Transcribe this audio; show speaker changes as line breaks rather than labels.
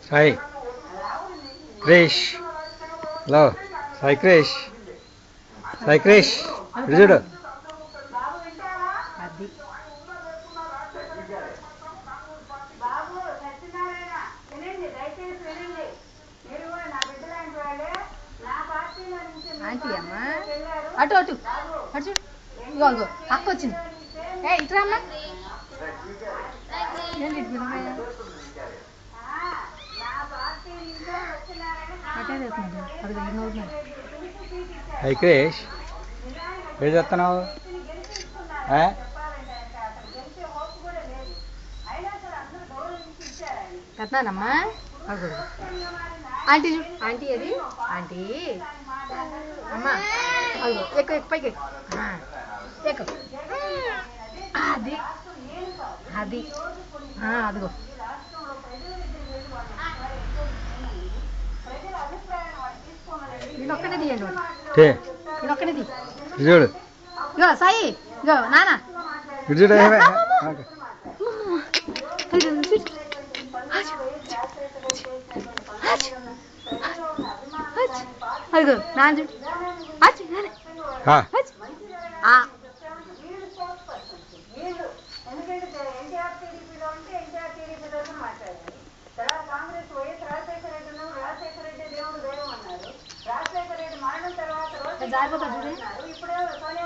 Sai Krish hello Sai Krish Sai Krish చూడు
aunty అమ్మా అటు అటు అటు చూడు ఇగో ఇగో అక్క వచ్చింది ఏ ఇట్రా అమ్మా
సాయి క్రిష్ ఏం చేస్తున్నావు
కట్నానమ్మా ఆంటీ చూడు ఆంటీ అది ఆంటీ అమ్మా అదిగో ఎక్కువ ఎక్కువ పైకి ఎక్కువ అది అది అదిగో నేనొక్కనే తీయండి నేనొక్కనే తీ
చూడు
ఇగో సాయి ఇగో నాన్న
చూడు
అదిగో నాన్న చూడు కాంగ్రెస్ వైఎస్ రాజశేఖర రెడ్డి రాజశేఖర రెడ్డి దేవుడు దైవం అన్నారు. రాజశేఖర రెడ్డి మరణం తర్వాత రోజు ఇప్పుడు సోనియా